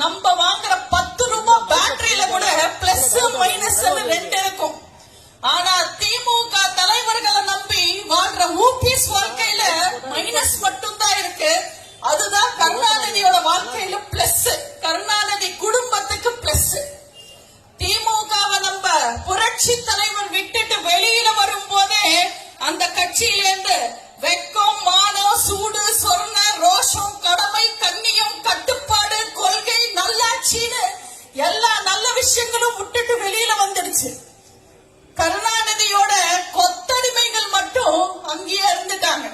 நம்ம வாங்குற 10 ரூபாய் பேட்டரியில கூட பிளஸ் மைனஸ் 2 இருக்கும். ஆனா திமுக தலைவர்களை நம்பி வாழ்ற ஊபிஎஸ் வாழ்க்கையில மைனஸ் மட்டும் தான் இருக்கு. அதுதான் கருணாநிதியோட வாழ்க்கையில பிளஸ். கருணாநிதி குடும்பத்துக்கு பிளஸ். திமுகவை நம்ம புரட்சி தலைவர் விட்டுட்டு வெளியில வரும் போதே அந்த கட்சியிலேருந்து வெக்கம், மானம், சூடு, சொர்ண, ரோஷம், கடமை, கண்ணியம், கட்டுப்பாடு, கொள்கை, நல்லாட்சின்னு எல்லா நல்ல விஷயங்களும் விட்டுட்டு வெளியில வந்துடுச்சு. கருணாநிதியோட கொத்தடிமைகள் மட்டும் அங்கேயே இருந்துட்டாங்க.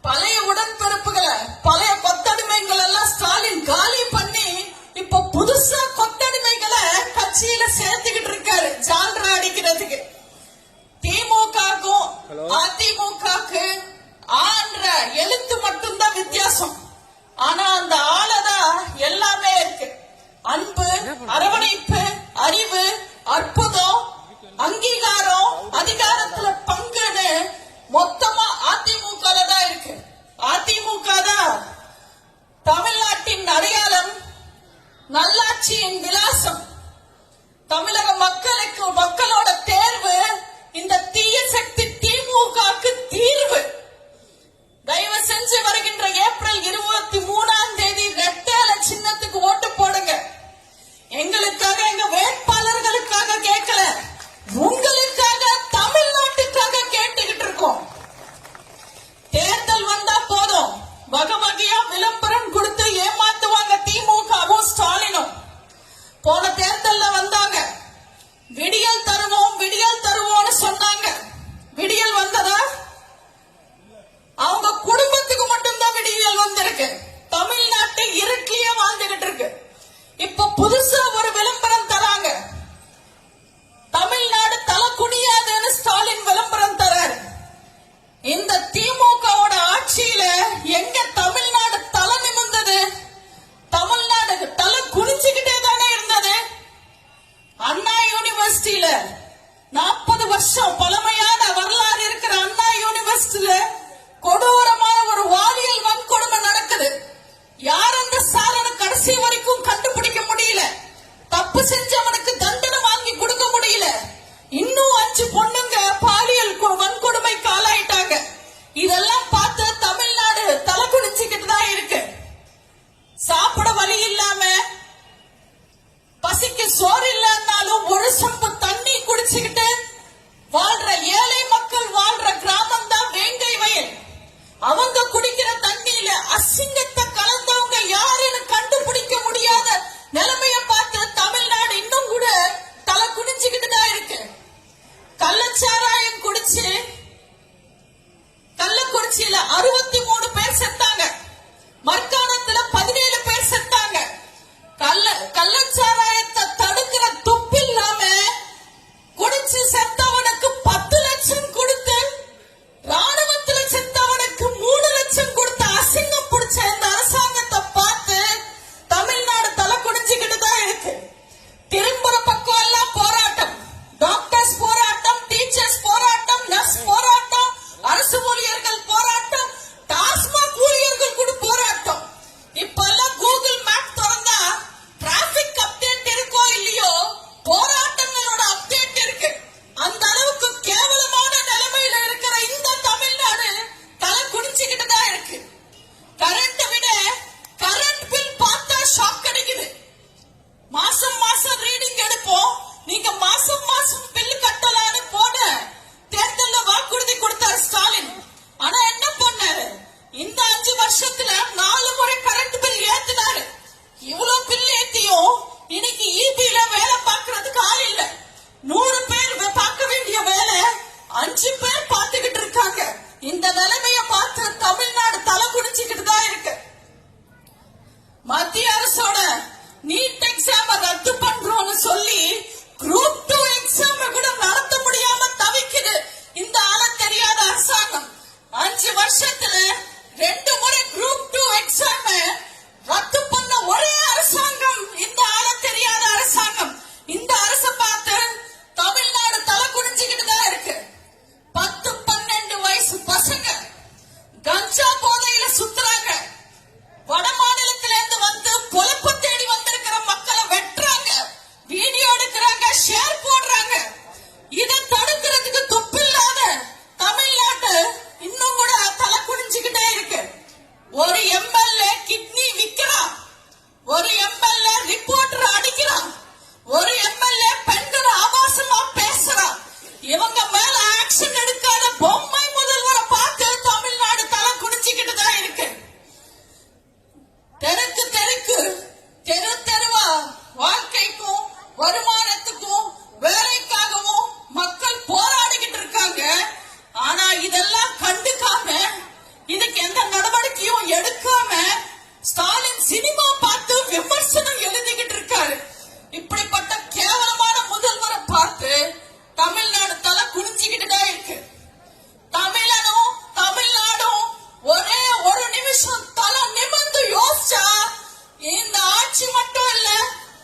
பழைய உடன்பிறப்புகளை, பழைய கொத்தடிமைகள் எல்லாம் ஸ்டாலின் காலி பண்ணி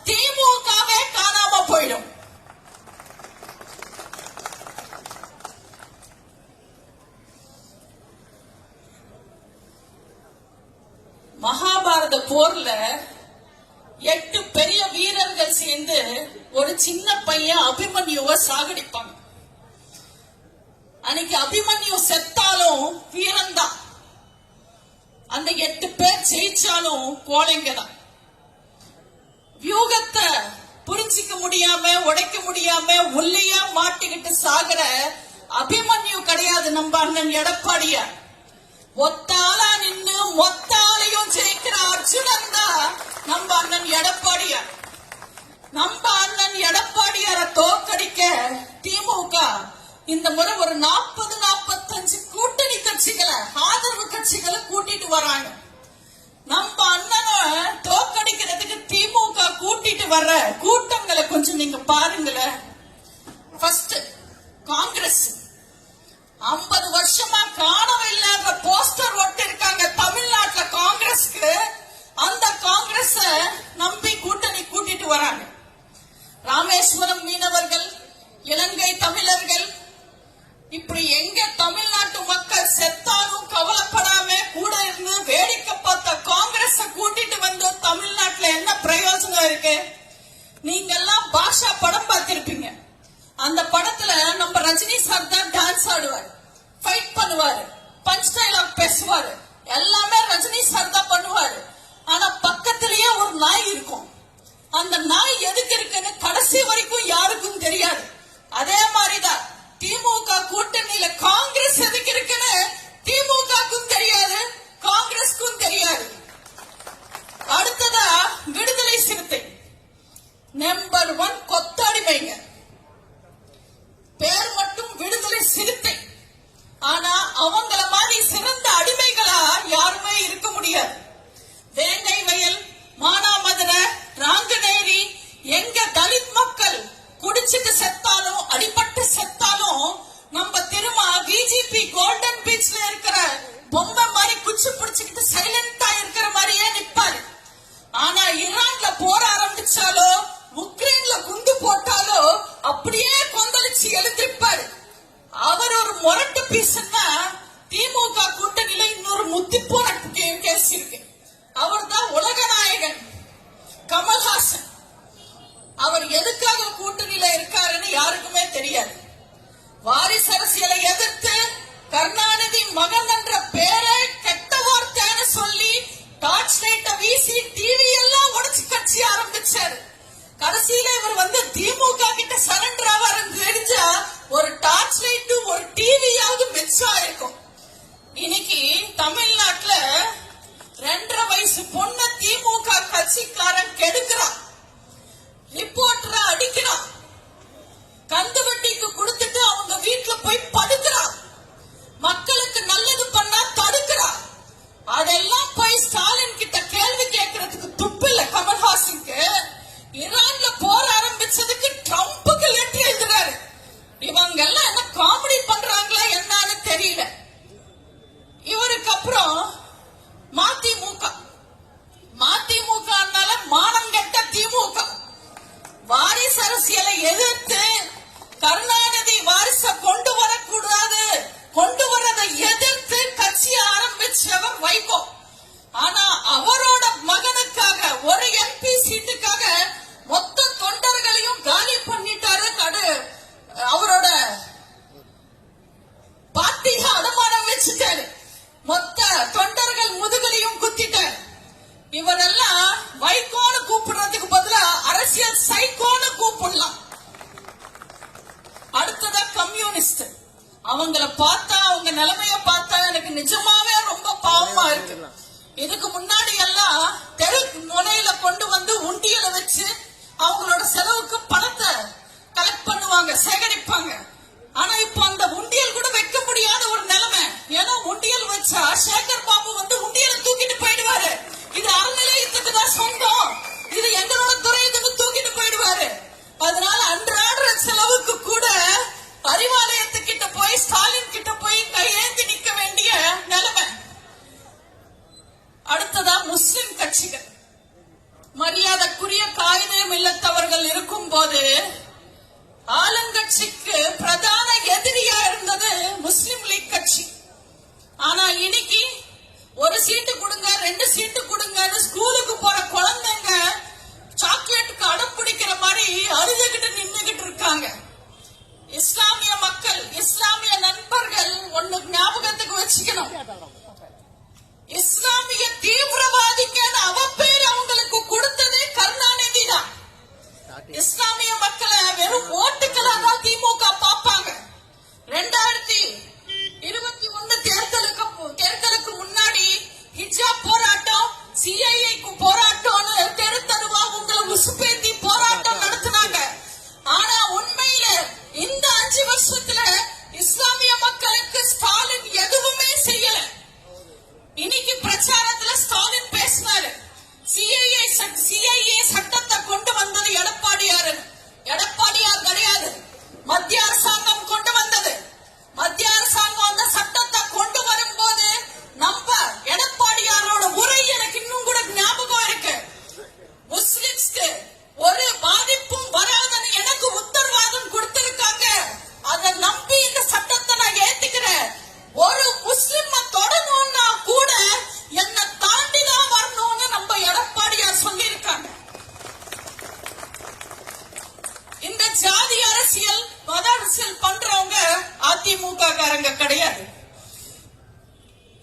திமுகவே காணாம போயிடும். மகாபாரத போர்ல 8 பெரிய வீரர்கள் சேர்ந்து ஒரு சின்ன பையன் அபிமன்யுவை சாகடிப்பாங்க. அன்னைக்கு அபிமன்யு செத்தாலும் வீரன் தான், அந்த 8 பேர் ஜெயிச்சாலும் கோழைங்க தான். வியூகத்தை புரிஞ்சிக்க முடியாம உடைக்க முடியாம உள்ளையா மாட்டிக்கிட்டு சாகுற அபிமன்யு கிடையாது நம்ம அண்ணன் எடப்பாடியார். ஒத்தாளா நின்னு மொத்தாலையும் ஜெயிக்கிற அர்ஜுனன் தான் நம்ம அண்ணன் எடப்பாடியார். நம்ம அண்ணன் எடப்பாடியார தோக்கடிக்க திமுக இந்த முறை ஒரு 40-45 கூட்டணி கட்சிகளை ஆதரவு கட்சிகளை கூட்டிட்டு வராங்க. நம்ம அண்ணனை தோக்கடிக்கிறதுக்கு திமுக கூட்டிட்டு வர்ற கூட்டங்களை கொஞ்சம் நீங்க பாருங்களேன். ஃபர்ஸ்ட் காங்கிரஸ் 50 வருஷமா காணவே இல்லாத போஸ்டர் ஒட்டி இருக்காங்க தமிழ்நாட்டுல காங்கிரஸ்க்கு. அந்த காங்கிரஸ் நம்பி கூட்டணி கூட்டிட்டு வராங்க. ராமேஸ்வரம் மீனவர்கள், இலங்கை தமிழர்கள், இப்படி எங்க தமிழ்நாட்டு மக்கள் செத்தாலும் கவலைப்படாம கூட இருந்து வேடிக்கை பார்த்த காங்கிரஸ் கூட்டிட்டு வந்து தமிழ்நாட்டுல என்ன பிரயோஜனம் இருக்கு? நீங்க எல்லாம் பாஷா படம் பார்த்திருப்பீங்க. அந்த படத்துல நம்ம ரஜினி சார் தான் டான்ஸ் ஆடுவார், ஃபைட் பண்ணுவாரு, பஞ்ச் டைலாக் பேசுவாரு, எல்லாமே ரஜினி சார் தான் பண்ணுவாரு. ஆனா பக்கத்திலேயே ஒரு நாய் இருக்கும். அந்த நாய் எதுக்கு இருக்குன்னு கடைசி வரைக்கும் யாருக்கும் தெரியாது. அதே மாதிரிதான் திமுக கூட்டணியில காங்கிரஸ் எதுக்கு இருக்குன்னு திமுகக்கும் தெரியாது, காங்கிரஸ்க்கும் தெரியாது. அடுத்ததா விடுதலை சிறுத்தை நம்பர் 1 கொத்தடிமைங்க. பேர் மட்டும் விடுதலை சிறுத்தை, ஆனா அவங்கள மாதிரி சிறந்த அடிமைகளா யாருமே இருக்க முடியாது. வேங்கை வயல், மானாமதுரை, ராங்கநேரி, எங்க தலித் மக்கள் குடிச்சிட்டு செத்தாலும் அடிபட்டு செத்தாலும் நம்ம திரும்ப பிஜேபி கோல்டன் பீச்ல இருக்கிற பொம்மை மாதிரி குச்சி பிடிச்சுக்கிட்டு சைலண்டா இருக்கிற மாதிரியே நிற்பாரு. ஆனா ஈரான்ல போர ஆரம்பிச்சாலோ உக்ரைன்ல குண்டு போட்டாலோ அப்படியே கொந்தளிச்சு எழுந்திருப்பாரு. அவர் ஒரு முரட்டு பீஸ்னா திமுக கூட்டணியில இன்னொரு முத்தி போன கேஸ் இருக்கு. அவர் தான் உலக நாயகன் கமல்ஹாசன். அவர் எதுக்காக கூட்டணியில இருக்காருன்னு யாருக்குமே தெரியாது. வாரிசு அரசியலை எதிர்த்து கருணாநிதி மகன் என்ற பேரை கெட்ட வார்த்தைன்னு சொல்லி டார்ச் லைட்ட வீசி டிவி எல்லாம் உடைச்சு கட்சி ஆரம்பிச்சாரு. கடைசியில இவர் வந்து திமுக கிட்ட சரண்டர் ஆவாருன்னு தெரிஞ்சா ஒரு டார்ச் லைட் ஒரு டிவியாவது மிச்சம் இருக்கும். இன்னைக்கு தமிழ்நாட்டுல 2.5 வயசு பொண்ணு திமுக கட்சிக்காரன் கெடுக்கிறான், ரிப்போர்ட்டரை அடிக்கிறான், கந்து வட்டிக்கு கொடுத்துட்டு அவங்க வீட்டுல போய் படுக்கிறான், மக்களுக்கு நல்லது பண்ணா தடுக்கிறான். அதெல்லாம் போய் ஸ்டாலின் கிட்ட கேள்வி கேட்கறதுக்கு துப்பு இல்ல கமல்ஹாசனுக்கு. ஈரான்ல போர் ஆரம்பிச்சதுக்கு ட்ரம்புக்கு லெட்டர் எழுதுறாரு. இவங்க எல்லாம் என்ன காமெடி பண்றாங்களா என்னன்னு தெரியல. இவருக்கு அப்புறம் மதிமுகனால மானம் கெட்ட திமுக வாரிசு அரசியலை எதிர்த்து கருணாநிதி வாரிசை கொண்டு வரக்கூடாது, கொண்டு வரதை எதிர்த்து கட்சியை ஆரம்பிச்சவர் வைகோ. ஆனா அவரோட மகனுக்காக ஒரு எம்பி சீட்டுக்காக மொத்த தொண்டர்களையும் காலி பண்ணிட்டாரு. அவரோட பார்ட்டியை அடமானம் வச்சுட்டாரு, மொத்த தொண்டர்கள் முதுகலையும் குத்திட்டாரு. இவரெல்லாம் வைகோன்னு கூப்பிடுறதுக்கு பதிலா அரசியல் சைக்கோன்னு கூப்பிடலாம். அடுத்ததா கம்யூனிஸ்ட். அவங்கள பார்த்தா அவங்க நிலைமைய பார்த்தா எனக்கு நிஜமாவே ரொம்ப பாவமா இருக்கு. இதுக்கு முன்னாடி எல்லாம் தெரு முனையில கொண்டு வந்து உண்டியல வச்சு அவங்களோட செலவுக்கு பணத்தை கலெக்ட் பண்ணுவாங்க, சேகரிப்பாங்க. ஆனா இப்போ அந்த உண்டியல் கூட வைக்க முடியாத ஒரு நிலைமை. ஏன்னா உண்டியல் வச்சா சேகர் பாபு வந்து உண்டியலை தூக்கிட்டு போயிடுவாரு. இது அறநிலையத்துக்கு தான் சொந்தம், இது எங்களோட துறைக்கு தூக்கிட்டு போயிடுவாரு. அதனால அன்றாட செலவுக்கு கூட அறிவாலயத்துக்கிட்ட போய் ஸ்டாலின் கிட்ட போய் கையேந்தி நிக்க வேண்டிய நிலைமை. அடுத்ததா போது ஆளுங்கட்சிக்கு பிரதான எதிரியா இருந்தது முஸ்லிம் லீக் கட்சி. ஆனா இன்னைக்கு ஒரு சீட்டு கொடுங்க, 2 சீட்டு கொடுங்கன்னு ஸ்கூலுக்கு போற குழந்தைங்க சாக்லேட்டுக்கு அடம் பிடிக்கிற மாதிரி அழுதுகிட்டு நின்னுகிட்டு இருக்காங்க. இஸ்லாமிய மக்கள், இஸ்லாமிய நண்பர்கள் ஒண்ணு ஞாபகத்துக்கு வச்சுக்கணும். இஸ்லாமிய தீவிரவாதிங்கன்னு அவப்பேர் அவங்களுக்கு கொடுத்ததே கருணாநிதி தான். இஸ்லாமிய மக்களை வெறும் ஓட்டுக்களா தான் திமுக பாப்பாங்க. 2021 தேர்தலுக்கு முன்னாடி ஹிஜாப் போராட்டம், சிஐஏக்கு போராட்டம்னு தெரு தெருவா உங்களை உசுப்பேத்தி போராட்டம் நடத்தினாங்க. ஆனா உண்மையில இந்த 5 வருஷத்துல இஸ்லாமிய மக்களுக்கு ஸ்டாலின் எதுவுமே செய்யல. இன்னைக்கு பிரச்சாரத்துல ஸ்டாலின் பேசினாரு, சிஐஏ சட்டத்தை கொண்டு வந்தது எடப்பாடியார் கிடையாது, மத்திய அரசாங்கம் கொண்டு வந்தது. மத்திய அரசாங்கம் அந்த சட்டத்தை கொண்டு வரும்போது நம்ம எடப்பாடியாரோட உரை எனக்கு இன்னும் கூட ஞாபகம் இருக்கு. முஸ்லிம்ஸ்க்கு ஒரு பாதிப்பும் வராதுன்னு எனக்கு உத்தரவாதம் கொடுத்திருக்காங்க. அதை நம்பி இந்த சட்டத்தை நான் ஏத்துக்கிறேன். ஒரு முஸ்லிம் தொடணும்னா கூட என்ன தாண்டிதான் வரணும்னு நம்ம எடப்பாடியார் சொல்லியிருக்காங்க. இந்த ஜாதி அரசியல், மத அரசியல் பண்றவங்க அதிமுக காரங்க கிடையாது.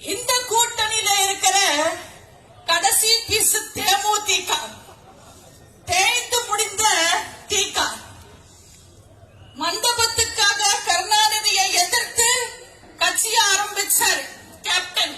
இந்த கூட்டணியில இருக்கிற கடைசி பீஸ் தேமுதிக, தேய்ந்து முடிந்த திக. மண்டபத்துக்காக கருணாநிதியை எதிர்த்து கட்சியை ஆரம்பிச்சார் கேப்டன்.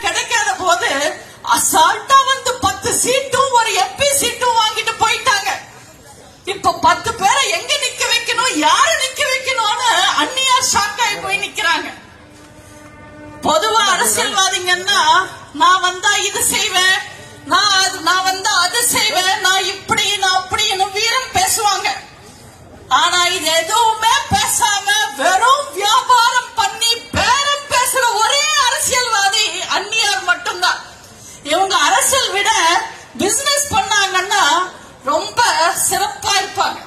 கிடைக்காத போது அசால்ட்டா வந்து 10 சீட்டும் ஒரு எம்பி சீட்டும் வாங்கிட்டு போயிட்டாங்க. இப்ப 10 பேரை எங்க நிக்க வைக்கணும், யாரு நிக்க வைக்கணும்னு அந்நியார் ஷாக் ஆகி போய் நிக்கிறாங்க. பொதுவா அரசியல்வாதிங்கன்னா நான் வந்தா இது செய்வேன், நான் வந்தா அது செய்வேன், நான் இப்படி நான் அப்படின்னு வீரம் பேசுவாங்க. ஆனா இது எதுவுமே பேசாம வெறும் வியாபாரம் பண்ணி பேரம் பேசுற ஒரே அரசியல்வாதி அந்நியார் மட்டும்தான். இவங்க அரசியல் விட பிசினஸ் பண்ணாங்கன்னா ரொம்ப சிறப்பா இருப்பாங்க.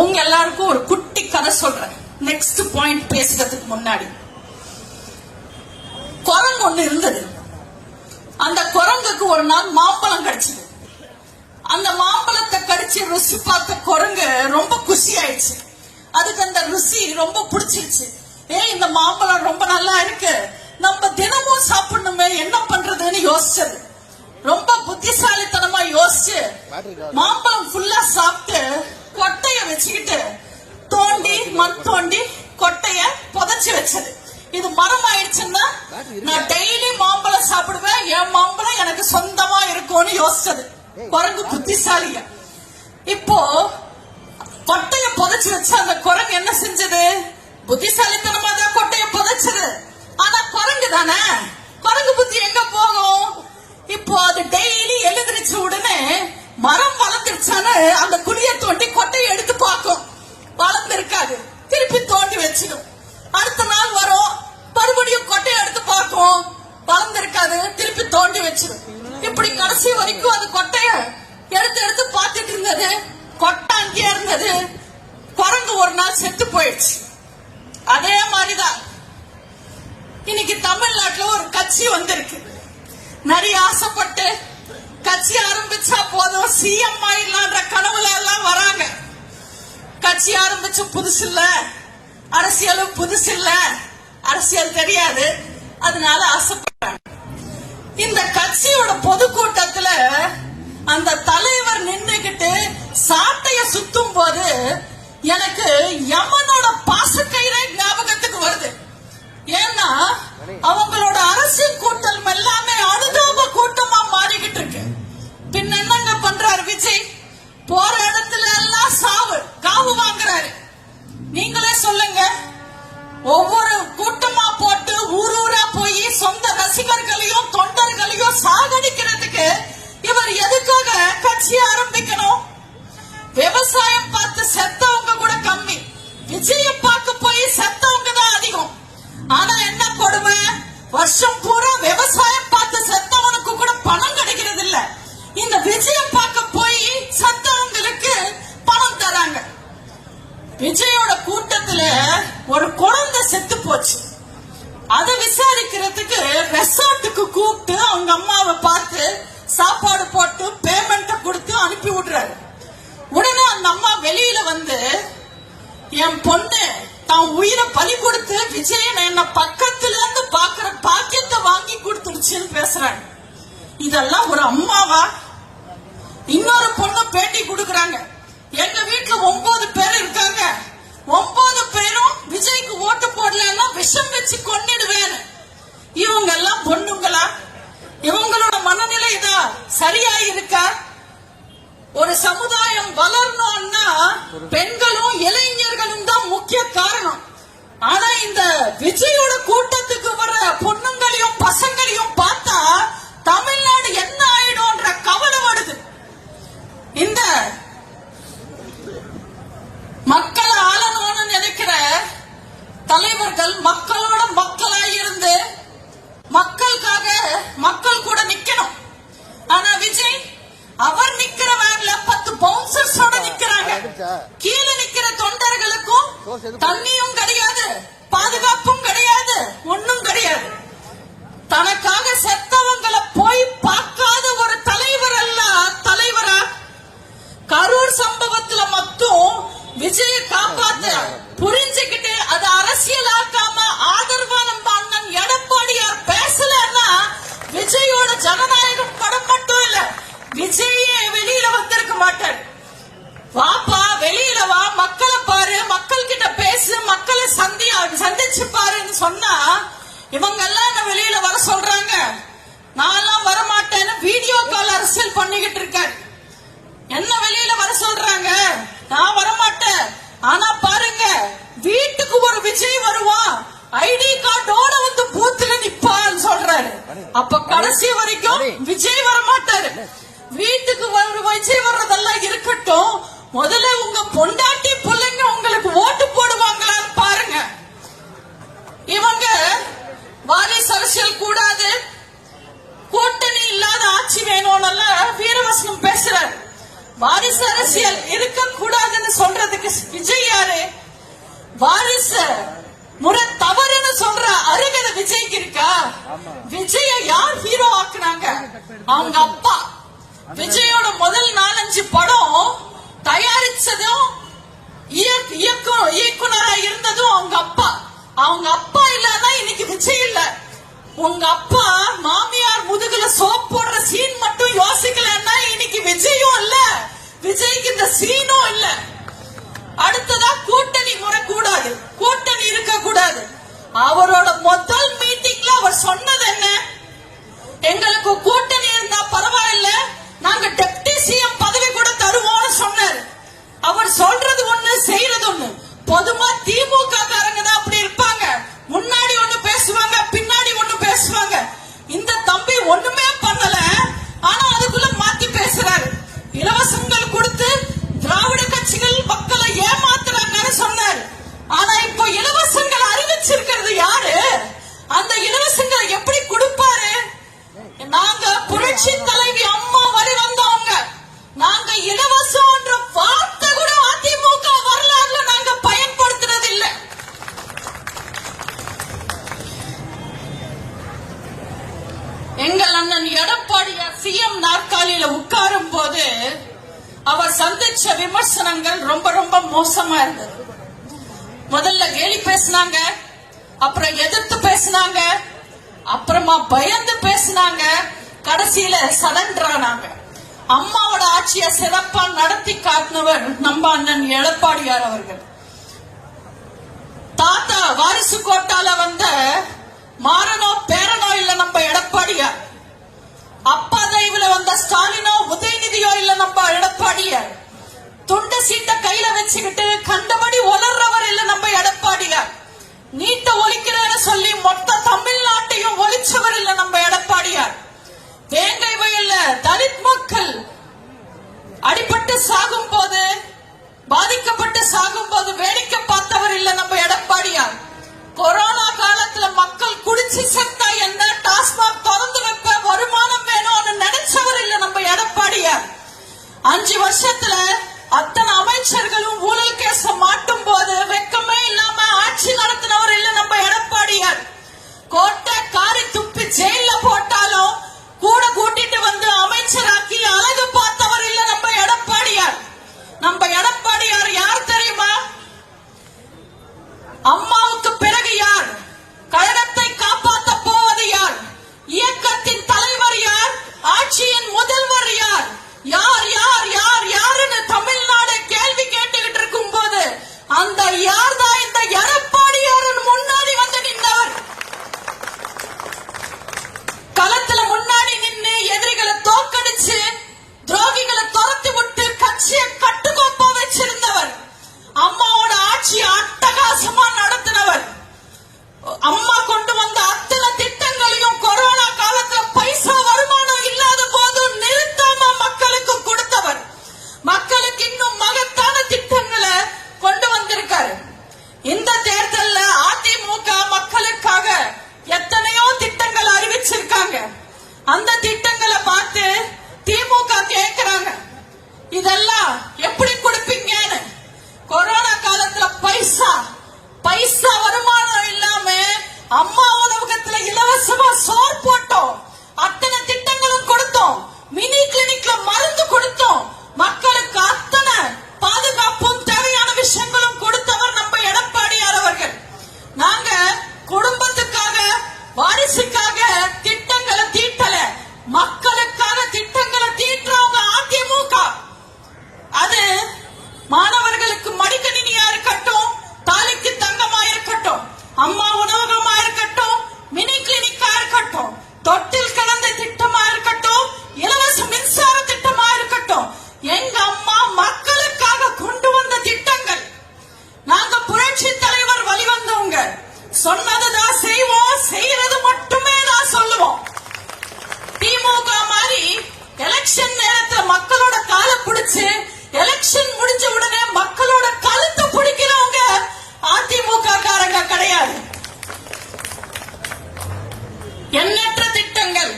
உங்க எல்லாருக்கும் ஒரு குட்டி கதை சொல்றேன். நெக்ஸ்ட் பாயிண்ட் பேசுறதுக்கு முன்னாடி, குரங்கு ஒண்ணு இருந்தது. அந்த குரங்குக்கு ஒரு நாள் மாம்பழம் கிடைச்சது. அந்த மாம்பழத்தை கடிச்சு ருசி பார்த்த குரங்கு ரொம்ப குஷி ஆயிடுச்சு. அதுக்கு அந்த ருசி ரொம்ப பிடிச்சிருச்சு. இந்த மாம்பழம் ரொம்ப நல்லா இருக்கு, நம்ம தினமும் சாப்பிடணுமே, என்ன பண்றதுன்னு யோசிச்சது. ரொம்ப புத்திசாலித்தனமா யோசிச்சு மாம்பழம் ஃபுல்லா சாப்பிட்டு கொட்டைய வச்சுக்கிட்டு மண் தோண்டி கொட்டைய புதைச்சு வச்சது. இது மரம் ஆயிடுச்சுன்னா நான் டெய்லி மாம்பழம் சாப்பிடுவேன், என் மாம்பழம் எனக்கு சொந்தமா இருக்கும்னு யோசிச்சது குரங்கு புத்திசாலிய. இப்போ கொட்டைய புதைச்சு வச்சு அந்த குரங்கு என்ன செஞ்சது? புத்திசாலித்தனமா தான் கொட்டைய புதைச்சது. ஆனா குரங்கு தானே, குரங்கு புத்தி எங்க போகும்? இப்போ அது டெய்லி எழுந்திருச்ச உடனே மரம் வளர்ந்துருச்சான்னு அந்த குழிய தோண்டி கொட்டையை எடுத்து பார்க்கும். வளர்ந்து இருக்காது, திருப்பி தோண்டி வச்சிடும். அடுத்த நாள் வரும், மறுபடியும் கொட்டையை எடுத்து பார்க்கும், வளர்ந்து இருக்காது, திருப்பி தோண்டி வச்சிடும். இப்படி கடைசி வரைக்கும் அது கொட்டைய எடுத்து பார்த்துட்டு இருந்தது. கொட்டை அங்கேயே இருந்தது. குரங்கு ஒரு நாள் செத்து போயிடுச்சு. அதே மாதிரிதான் இன்னைக்கு தமிழ்நாட்டுல ஒரு கட்சி வந்திருக்கு. நிறைய ஆசைப்பட்டு கட்சி ஆரம்பிச்சா போதும் சிஎம் ஆயிடலான்ற கனவுல எல்லாம் வராங்க. கட்சி ஆரம்பிச்சு புதுசு இல்ல, அரசியலும் புதுசு இல்ல, அரசியல் தெரியாது, அதனால ஆசைப்படுறாங்க. இந்த கட்சியோட பொதுக்கூட்டத்துல அந்த தலைவர் நின்றுகிட்டு சாட்டைய சுத்தும் போது எனக்கு யமனோட பாசக்கயிறை ஞாபகத்துக்கு வருது. ஏன்னா அவன் ஒவ்வொரு கூட்டமா போட்டு ஊர் ஊரா போய் சொந்த ரசிகர்களையும் தொண்டர்களையும் சாகடிக்கிறதுக்கு இவர் எதுக்காக கட்சி ஆரம்பிக்கணும்? விவசாயம் பார்த்து செத்தவங்க கூட கம்மி, விஜய பார்க்க போய் செத்தவங்க தான் அதிகம். ஆனா என்ன கொடுமை, வருஷம் பூரா விவசாயம் பார்த்து செத்தவனுக்கு கூட பணம் கிடைக்கிறது இல்ல. இந்த விஜய பார்க்க போய் செத்தவங்களுக்கு பணம் தராங்க. விஜயோட கூட்டத்துல ஒரு குழந்தை செத்து போச்சு. அதை விசாரிக்கிறதுக்கு ரெசார்ட்டுக்கு கூப்பிட்டு அவங்க அம்மாவை பார்த்து சாப்பாடு போட்டு பேமெண்ட் கொடுத்து அனுப்பி விடுறாரு. உடனே அந்த அம்மா வெளியில வந்து, என் பொண்ணு தான் உயிரை பலி கொடுத்து விஜயன் என்ன பக்கத்துல இருந்து பாக்குற பாக்கியத்தை வாங்கி கொடுத்துருச்சுன்னு பேசுறாங்க. இதெல்லாம் ஒரு அம்மாவா? இன்னொரு பொண்ணு பேட்டி கொடுக்கறாங்க, எங்க வீட்டுல 9 பேர் இருக்காங்க, 9 பேரும் விஜய்க்கு ஓட்டு போடலன்னா விஷம் வச்சு கொன்னிடுவேன். இவங்க எல்லாம் பொண்ணுங்களா? இவங்களோட மனநிலை தான் சரியா இருக்கா? ஒரு சமுதாயம் வளரணும்னா பெண்களும் இளைஞர்களும் தான் முக்கிய காரணம். ஆனா இந்த விஜயோட கூட்டத்துக்கு வர பொண்ணுங்களையும் பசங்களையும் பார்த்தா தமிழ்நாடு என்ன ஆயிடும்ன்ற கவலை வருது. இந்த மக்களை ஆளணும்னு நினைக்கிற தலைவர்கள் மக்களோட மக்களாய் இருந்து மக்களுக்காக மக்கள் கூட நிக்கணும். ஆனா விஜய் அவர் நிக்கிற வேன்ல 10 பவுன்சர்ஸோட நிக்கிறாங்க. கீழே நிக்கிற தொண்டர்களுக்கும் தண்ணியும் கிடையாது, பாதுகாப்பும் கிடையாது, ஒண்ணும் கிடையாது. தனக்காக செத்தவங்களை போய் பார்க்காத ஒரு தலைவர் அல்ல தலைவரா? கரூர் சம்பவத்துல மட்டும் விஜய காப்பாத்த புரிஞ்சுக்கிட்டு அது அரசியலாக்காம ஆதரவா நம்ம அண்ணன் எடப்பாடியார் பேசலன்னா விஜயோட ஜனநாயகம் படம் மட்டும் இல்ல, விஜயே வெளியில வந்திருக்க மாட்டார். வாப்பா வெளியில வா, மக்களை பாரு, மக்கள் கிட்ட பேசு, மக்களை சந்திச்சு பாருன்னு சொன்னா இவங்க எல்லாம் வெளியில வர சொல்றாங்க. நான் வரமாட்டேன்னு வீடியோ கால் அரசியல் பண்ணிக்கிட்டு இருக்கேன். என்ன வெளியில வர சொல்றாங்க? நான் வரமாட்டேன். ஆனா பாருங்க, வீட்டுக்கு ஒரு விஜய் வருவான், ஐடி கார்டோட வந்து பூத்துல நிப்பான்னு சொல்றாரு. அப்ப கடைசி வரைக்கும் விஜய் வரமாட்டாரு. வீட்டுக்கு விஜய் வர்றதெல்லாம் இருக்கட்டும், முதல்ல உங்க பொண்டாட்டி பிள்ளைங்க உங்களுக்கு ஓட்டு போடுவாங்களான்னு பாருங்க. இவங்க வாரிசு அரசியல் கூடாது, கூட்டணி இல்லாத ஆட்சி வேணும்னு வீரவசனம் பேசுறாரு. வாரிசு அரசியல் இருக்க கூடாதுன்னு சொல்றதுக்கு விஜய் யாரு? வாரிசு முறை தவறுன்னு சொல்ற அருகதை விஜய்க்கு இருக்கா? விஜய யார் ஹீரோ ஆக்குனாங்க? அவங்க அப்பா. விஜயோட முதல் 4-5 படம் தயாரிச்சதும் இயக்குனரா இருந்ததும் அவங்க அப்பா. அவங்க அப்பா இல்லன்னா இன்னைக்கு விஜய் இல்ல. உங்க அப்பா மாமியார் முதுகுல சோப் போடுற சீன் மட்டும் யோசிக்கலன்னா இன்னைக்கு விஜயும் இல்ல, விஜய்க்கு இந்த சீனும் இல்ல. அடுத்ததா கூட்டணி முறை கூடாது, கூட்டணி இருக்க கூடாது. அவரோட முதல் மீட்டிங்ல அவர் சொன்னது என்ன? எங்களுக்கு கூட்டணி இருந்தா பரவாயில்ல, நாங்க டெப்டி சிஎம் பதவி கூட தருவோம்னு சொன்னாரு. அவர் சொல்றது ஒண்ணு செய்யறது ஒண்ணு. பொதுவா திமுக காரங்க தான் அப்படி இருப்பாங்க, முன்னாடி ஒண்ணு பேசுவாங்க, பின்னாடி ஒண்ணு பேசுவாங்க. இந்த தம்பி ஒண்ணுமே பண்ணல, ஆனா அதுக்குள்ள மாத்தி பேசுறாரு. இலவசங்கள் கொடுத்து திராவிட கட்சிகள் மக்களை ஏமாத்துறாங்கன்னு சொன்னாரு. ஆனா இப்போ இலவசங்கள் அறிவிச்சிருக்கிறது யாரு? அந்த இலவசங்களை எப்படி கொடுப்பாரு? நாங்க புரட்சி தலைவி அம்மா வரை வந்தவங்க, நாங்க இலவசம்ன்ற வார்த்தை கூட அதிமுக வரலாறுல நாங்க பயன்படுத்துறது இல்ல. எங்கள் அண்ணன் எடப்பாடியார் சிஎம் நாற்காலியில உட்காரும் போது அவர் சந்திச்ச விமர்சனங்கள் ரொம்ப ரொம்ப மோசமா இருந்தது. முதல்ல கேலி பேசினாங்க, அப்புறம் எதிர்த்து பேசினாங்க, அப்புறமா பயந்து பேசினாங்க, கடைசியில சரண்டரானாங்க. அம்மாவோட ஆட்சியை சிறப்பா நடத்தி காட்டினவர் நம்ம அண்ணன் எடப்பாடியார் அவர்கள். தாத்தா வாரிசு கோட்டால வந்த மாறனோ பேரனோ இல்ல நம்ம எடப்பாடியார். அப்பா தயவுல வந்த ஸ்டாலினோ உதயநிதியோ இல்ல நம்ம எடப்பாடியார். துண்டு சீட்ட கையில வச்சுக்கிட்டு கண்டபடி உலர்றவர் இல்ல நம்ம எடப்பாடியார். நீட்ட ஒழிக்கிறேன்னு சொல்லி மொத்த தமிழ்நாட்டையும் ஒழிச்சவர் இல்ல நம்ம எடப்பாடியார். வேங்கை வயல்ல தலித் மக்கள் அடிபட்டு சாகும் போது, பாதிக்கப்பட்டு சாகும் போது வேடிக்கை பார்த்தவர் இல்ல நம்ம எடப்பாடியார். கொரோனா காலத்துல மக்கள் குடிச்சு செத்தா என்ன, டாஸ்மாக் திறந்து வைப்ப, வருமானம் வேணும்னு நினைச்சவர் இல்ல நம்ம எடப்பாடியார். 5 வருஷத்துல அத்தனை அமைச்சர்களும் ஊழல் கேச மாட்டும் போது வெக்கமே இல்லாம ஆட்சி நடத்தினவர் இல்ல நம்ம எடப்பாடியார். கோட்டை காரி துப்பி ஜெயில போட்டாலும் கூட கூட்டிட்டு வந்து அமைச்சராக்கி அழகு பார்த்தவர் இல்ல நம்ம எடப்பாடியார். நம்ம எடப்பாடியார் யார் தெரியுமா? அம்மாவுக்கு பிறகு யார்? கழகத்தை காப்பாற்ற போவது யார்? இயக்கத்தின் தலைவர் யார்? ஆட்சியின் முதல்வர் யார்? யார் யார் யார் யாருன்னு தமிழ்நாடு கேள்வி கேட்டுக்கிட்டு இருக்கும் போது அந்த யார் தான் இந்த எடப்பாடியாரின் முன்னாடி வந்து நின்றவர். களத்துல முன்னாடி நின்று எதிரிகளை தோக்கடிச்சு துரோகிகளை துரத்தி விட்டு கட்சியை கட்டுக்கோப்பா வச்சிருந்தவர். அம்மாவோட ஆட்சி அட்டகாசமா நடத்தினவர். அம்மா கொண்டு வந்த அத்தனை திட்டங்களையும் கொரோனா காலத்துல பைசா வருமானம் இல்லாத போது நிறுத்தாம மக்களுக்கு கொடுத்தவர். மக்களுக்கு இன்னும் மகத்தான திட்டங்களை கொண்டு வந்திருக்காரு. இந்த தேர்தல்ல அதிமுக மக்களுக்காக எத்தனையோ திட்டங்கள் அறிவிச்சிருக்காங்க. அந்த திட்டங்களை பார்த்து திமுக கேக்குறாங்க, இதெல்லாம் எப்படி கொடுப்பீங்கன்னு. கொரோனா காலத்துல பைசா வருமானம் இல்லாம அம்மா உணவகத்துல இலவசமா சோறு போட்டோம். அத்தனை திட்டங்களும் கொடுத்தோம். மினி கிளினிக்ல மருந்து கொடுத்தோம். மக்களுக்கு அத்தனை பாதுகாப்பும் தேவையான விஷயங்களும் கொடுத்தவர் நம்ம எடப்பாடியார் அவர்கள். நாங்க குடும்பத்துக்காக, வாரிசுக்காக திட்டங்களை தீட்டல, மக்களுக்காக திட்டங்களை தீட்டுறவங்க அதிமுக. அது மாணவர்களுக்கு மடிக்கணினியா இருக்கட்டும், தாலிக்கு தங்கமா இருக்கட்டும், அம்மா உணவகமா இருக்கட்டும், மினி கிளினிக்கா இருக்கட்டும், தொட்டில் கலந்த திட்டமா இருக்கட்டும், இலவச மின்சார திட்டமா இருக்கட்டும், எங்க அம்மா மக்களுக்காக கொண்டு வந்த திட்டங்கள். நாங்க புரட்சி தலைவர் வழிவந்தவங்க. சொன்னதுதான் செய்வோம், செய்யறது மட்டுமே தான் சொல்லுவோம். திமுக மாதிரி எலெக்ஷன் நேரத்துல மக்களோட காலை பிடிச்சு எலெக்ஷன் முடிஞ்ச உடனே மக்களோட கழுத்தை பிடிக்கிறவங்க அதிமுக காரங்க கிடையாது. எண்ணற்ற திட்டங்கள்.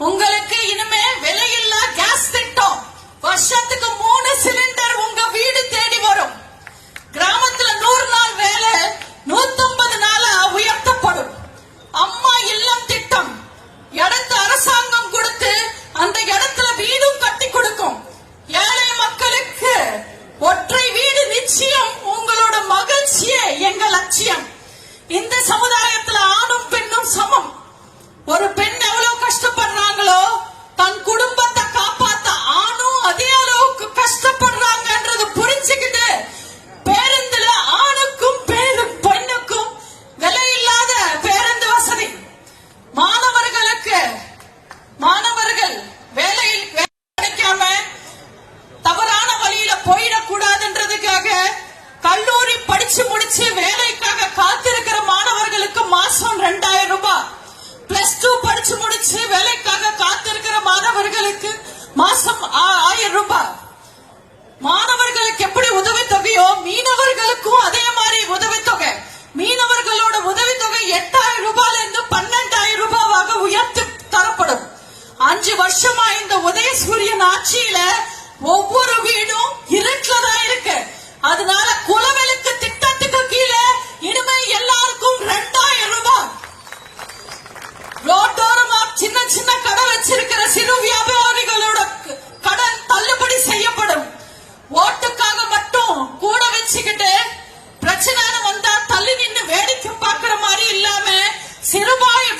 உங்களுக்கு இனிமே விலையில்லா கேஸ் திட்டம், வருஷத்துக்கு 3 சிலிண்டர் உங்க வீடு தேடி வரும். கிராமத்துல 100 நாள் வேலை 150 நாளா உயர்த்தப்படும். அம்மா இல்லம் திட்டம், இடத்த அரசாங்கம் கொடுத்து அந்த இடத்துல வீடும் கட்டி கொடுக்கும். ஏழை மக்களுக்கு ஒற்றை வீடு நிச்சயம். உங்களோட மகிழ்ச்சியே எங்க லட்சியம். இந்த சமுதாயத்துல ஆணும் பெண்ணும் சமம். ஒரு பெண் எவ்வளவு கஷ்டப்படுறாங்களோ தன் குடும்பத்தை காப்பாத்த ஆணும் அதே அளவுக்கு கஷ்டப்படுறாங்கன்றது புரிஞ்சுக்கிட்டு பேருந்துல ஆணுக்கும் பெண்ணுக்கும் விலையில்லாத பேருந்து வசதி, மாணவர்கள் வேலையில் கிடைக்காம தவறான வழியில போயிடக்கூடாதுன்றதுக்காக கல்லூரி படிச்சு முடிச்சு வேலைக்காக காத்திருக்கிற மாணவர்களுக்கு மாசம் 2000 ரூபாய், +2 படிச்சு முடிச்சு வேலைக்காக காத்திருக்கிற மாணவர்களுக்கு மாசம் 1000 ரூபாய். மாணவர்களுக்கு எப்படி உதவித்தொகையோ மீனவர்களுக்கும் அதே மாதிரி உதவித்தொகை. மீனவர்களோட உதவித்தொகை 8000 ரூபாயில இருந்து 12000 ரூபாவாக உயர்த்தி தரப்படும். 5 வருஷமா இந்த உதயசூரியன் ஆட்சியில ஒவ்வொரு வீடும் இருட்டுல தான் இருக்கு. அதனால குலவிளக்கு திட்டத்துக்கு கீழே இனிமே எல்லாருக்கும் 2000 ரூபாய். ரோட்டோரமா சின்ன கடை வச்சிருக்கிற சிறு வியாபாரிகளோட கடன் தள்ளுபடி செய்யப்படும். ஓட்டுக்காக மட்டும் கூட வச்சுக்கிட்டு பிரச்சனை வந்தா தள்ளி நின்று வேடிக்கை பார்க்கிற மாதிரி இல்லாம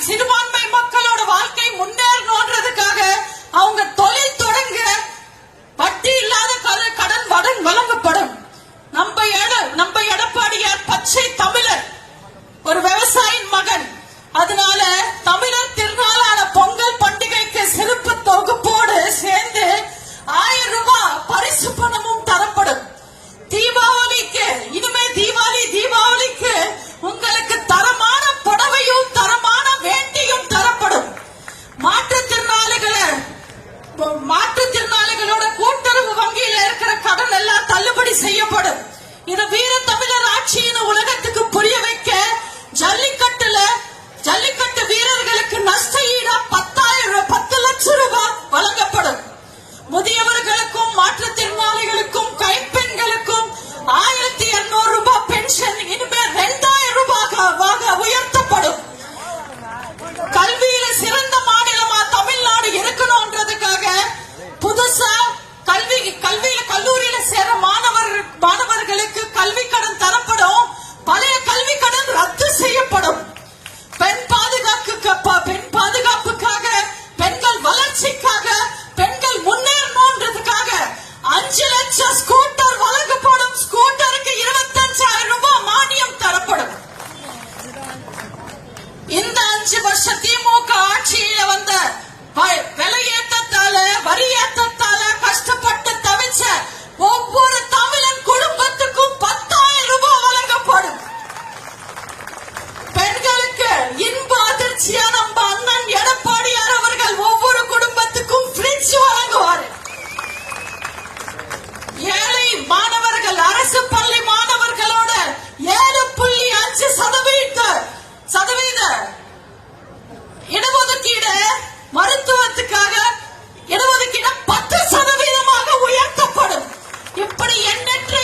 சிறுபான்மை மக்களோட வாழ்க்கை முன்னேறணும்ன்றதுக்காக அவங்க தொழில் தொடங்க வட்டி இல்லாத கடன் வழங்கப்படும். நம்ம இந்த 5 வருஷ திமுக ஆட்சியில வந்த விலையேற்றத்தால வரி ஏற்றத்தால கஷ்டப்பட்டு தவிச்ச ஒவ்வொரு தமிழன் குடும்பத்துக்கும் 10,000 ரூபாய் வழங்கப்படும். பெண்களுக்கு இன்ப அதிர்ச்சியா நம்ம அண்ணன் எடப்பாடியார் அவர்கள் ஒவ்வொரு குடும்பத்துக்கும் ஃப்ரிட்ஜ் வழங்குவார். ஏழை மாணவர்கள் அரசு பள்ளி மாணவர்களோட 7.5% இடஒதுக்கீடு மருத்துவத்துக்காக இடஒதுக்கீடு 10% உயர்த்தப்படும். இப்படி எண்ணற்ற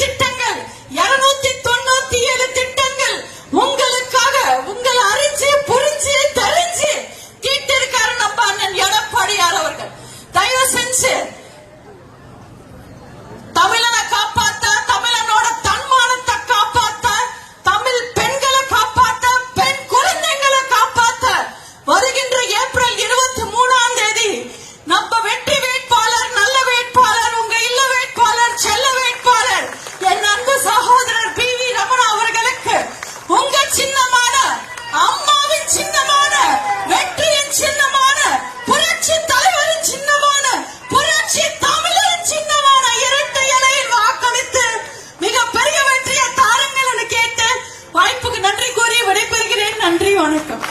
திட்டங்கள் 297 திட்டங்கள் உங்களுக்காக உங்களை அறிஞ்சு புரிஞ்சு தெரிஞ்சு தீட்டிருக்காரு நம்ம அண்ணன் எடப்பாடியார் அவர்கள். தயவு செஞ்சு தமிழனை காப்பாத்த, தமிழனோட தன்மானத்தை காப்பாத்த, தமிழ் பெண்களை காப்பாத்த, பெண் குழந்தைகளை காப்பாத்த வருகின்ற ஏப்ரல் 23ஆம் தேதி நம்ம வெற்றி வேட்பாளர், நல்ல வேட்பாளர், உங்க இல்ல வேட்பாளர், செல்ல வேட்பாளர் என் அன்பு சகோதரர் பி.வி. ரமணா அவர்களுக்கு உங்க சின்னமான, அம்மாவின் சின்னமான, வெற்றியின் சின்னமான, புரட்சி தலைவரின் சின்னமான, புரட்சி தமிழரின் சின்னமான இரட்டை இலையில் வாக்களித்து மிகப்பெரிய வெற்றியை தாருங்கள் என கேட்டு வாய்ப்புக்கு நன்றி கூறி விடைபெறுகிறேன். நன்றி, வணக்கம்.